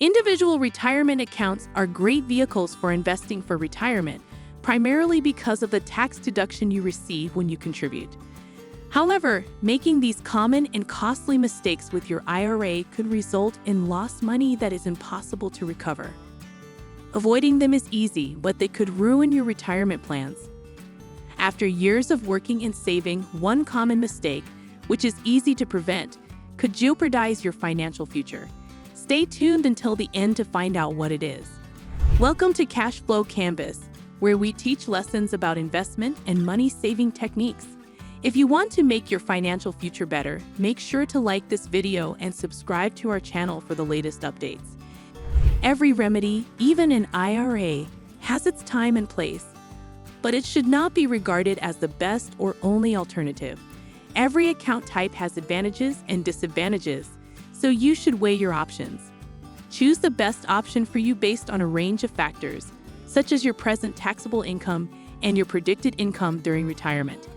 Individual retirement accounts are great vehicles for investing for retirement, primarily because of the tax deduction you receive when you contribute. However, making these common and costly mistakes with your IRA could result in lost money that is impossible to recover. Avoiding them is easy, but they could ruin your retirement plans. After years of working and saving, one common mistake, which is easy to prevent, could jeopardize your financial future. Stay tuned until the end to find out what it is. Welcome to Cashflow Canvas, where we teach lessons about investment and money-saving techniques. If you want to make your financial future better, make sure to like this video and subscribe to our channel for the latest updates. Every remedy, even an IRA, has its time and place, but it should not be regarded as the best or only alternative. Every account type has advantages and disadvantages, so you should weigh your options. Choose the best option for you based on a range of factors, such as your present taxable income and your predicted income during retirement.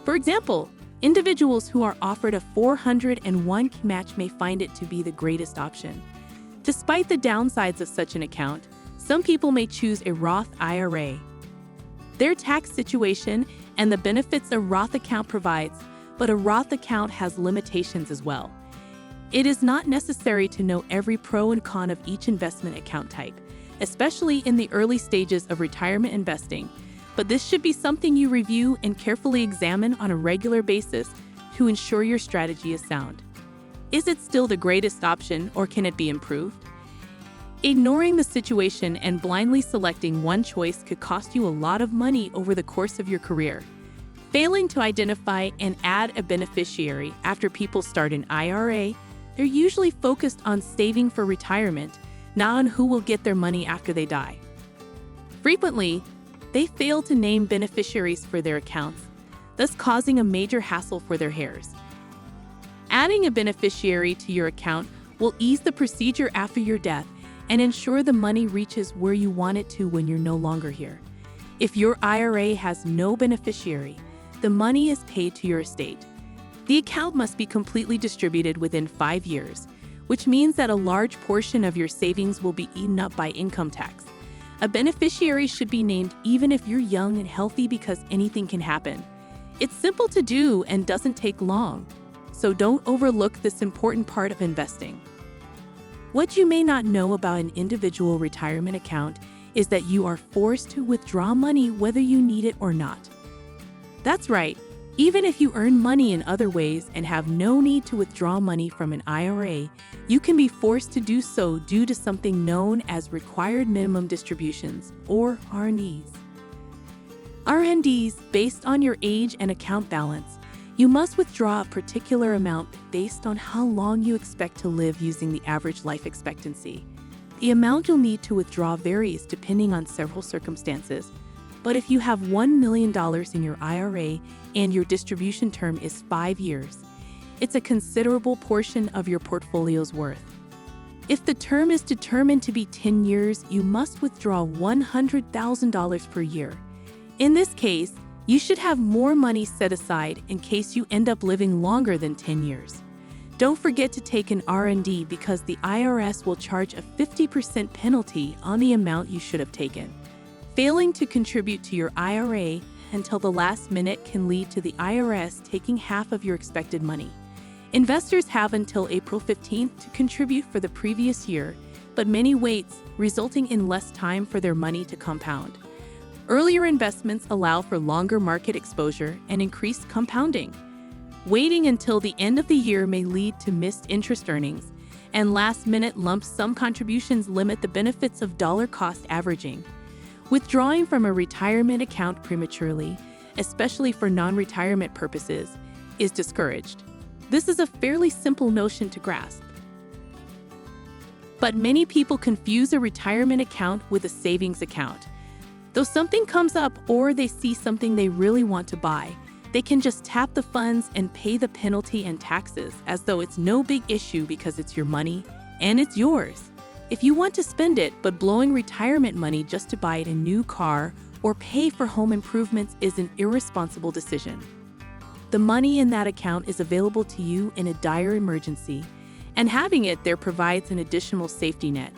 For example, individuals who are offered a 401k match may find it to be the greatest option. Despite the downsides of such an account, some people may choose a Roth IRA. Their tax situation and the benefits a Roth account provides, but a Roth account has limitations as well. It is not necessary to know every pro and con of each investment account type, especially in the early stages of retirement investing, but this should be something you review and carefully examine on a regular basis to ensure your strategy is sound. Is it still the greatest option, or can it be improved? Ignoring the situation and blindly selecting one choice could cost you a lot of money over the course of your career. Failing to identify and add a beneficiary after people start an IRA, they're usually focused on saving for retirement, not on who will get their money after they die. Frequently, they fail to name beneficiaries for their accounts, thus causing a major hassle for their heirs. Adding a beneficiary to your account will ease the procedure after your death and ensure the money reaches where you want it to when you're no longer here. If your IRA has no beneficiary, the money is paid to your estate. The account must be completely distributed within 5 years, which means that a large portion of your savings will be eaten up by income tax. A beneficiary should be named even if you're young and healthy, because anything can happen. It's simple to do and doesn't take long, so don't overlook this important part of investing. What you may not know about an individual retirement account is that you are forced to withdraw money whether you need it or not. That's right. Even if you earn money in other ways and have no need to withdraw money from an IRA, you can be forced to do so due to something known as required minimum distributions, or RMDs. RMDs, based on your age and account balance, you must withdraw a particular amount based on how long you expect to live using the average life expectancy. The amount you'll need to withdraw varies depending on several circumstances. But if you have $1 million in your IRA and your distribution term is 5 years, it's a considerable portion of your portfolio's worth. If the term is determined to be 10 years, you must withdraw $100,000 per year. In this case, you should have more money set aside in case you end up living longer than 10 years. Don't forget to take an RMD, because the IRS will charge a 50% penalty on the amount you should have taken. Failing to contribute to your IRA until the last minute can lead to the IRS taking half of your expected money. Investors have until April 15th to contribute for the previous year, but many wait, resulting in less time for their money to compound. Earlier investments allow for longer market exposure and increased compounding. Waiting until the end of the year may lead to missed interest earnings, and last-minute lump sum contributions limit the benefits of dollar-cost averaging. Withdrawing from a retirement account prematurely, especially for non-retirement purposes, is discouraged. This is a fairly simple notion to grasp. But many people confuse a retirement account with a savings account. Though something comes up or they see something they really want to buy, they can just tap the funds and pay the penalty and taxes as though it's no big issue, because it's your money and it's yours. If you want to spend it, but blowing retirement money just to buy a new car or pay for home improvements is an irresponsible decision. The money in that account is available to you in a dire emergency, and having it there provides an additional safety net.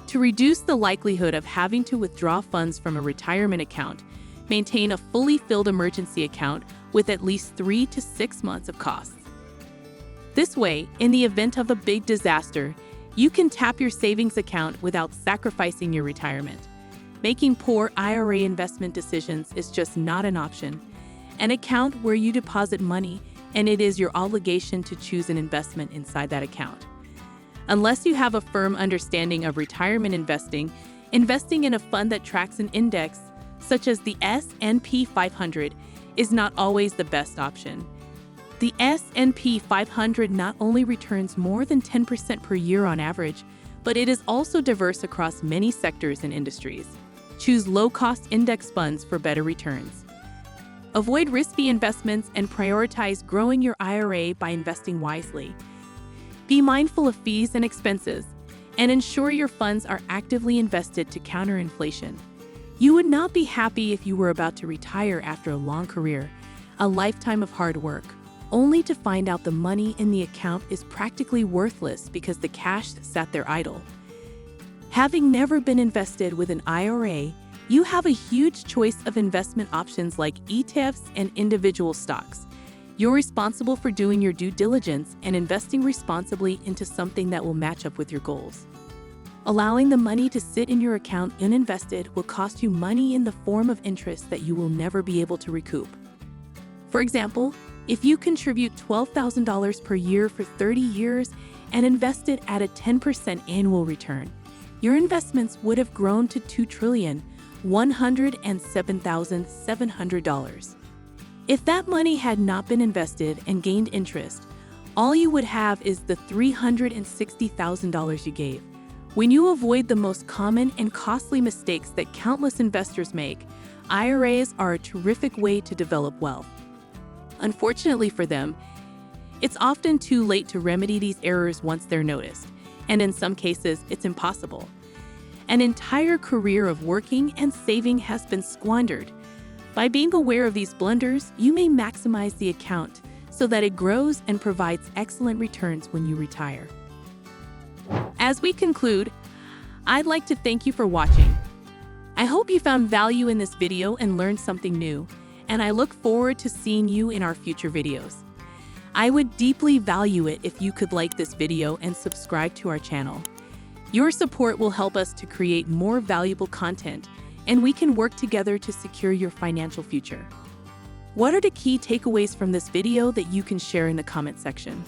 To reduce the likelihood of having to withdraw funds from a retirement account, maintain a fully filled emergency account with at least 3 to 6 months of costs. This way, in the event of a big disaster, you can tap your savings account without sacrificing your retirement. Making poor IRA investment decisions is just not an option. An account where you deposit money, and it is your obligation to choose an investment inside that account. Unless you have a firm understanding of retirement investing, investing in a fund that tracks an index, such as the S&P 500, is not always the best option. The S&P 500 not only returns more than 10% per year on average, but it is also diverse across many sectors and industries. Choose low-cost index funds for better returns. Avoid risky investments and prioritize growing your IRA by investing wisely. Be mindful of fees and expenses, and ensure your funds are actively invested to counter inflation. You would not be happy if you were about to retire after a long career, a lifetime of hard work, only to find out the money in the account is practically worthless because the cash sat there idle. Having never been invested with an IRA, you have a huge choice of investment options like ETFs and individual stocks. You're responsible for doing your due diligence and investing responsibly into something that will match up with your goals. Allowing the money to sit in your account uninvested will cost you money in the form of interest that you will never be able to recoup. For example, if you contribute $12,000 per year for 30 years and invested at a 10% annual return, your investments would have grown to $2,107,700. If that money had not been invested and gained interest, all you would have is the $360,000 you gave. When you avoid the most common and costly mistakes that countless investors make, IRAs are a terrific way to develop wealth. Unfortunately for them, it's often too late to remedy these errors once they're noticed, and in some cases, it's impossible. An entire career of working and saving has been squandered. By being aware of these blunders, you may maximize the account so that it grows and provides excellent returns when you retire. As we conclude, I'd like to thank you for watching. I hope you found value in this video and learned something new, and I look forward to seeing you in our future videos. I would deeply value it if you could like this video and subscribe to our channel. Your support will help us to create more valuable content, and we can work together to secure your financial future. What are the key takeaways from this video that you can share in the comment section?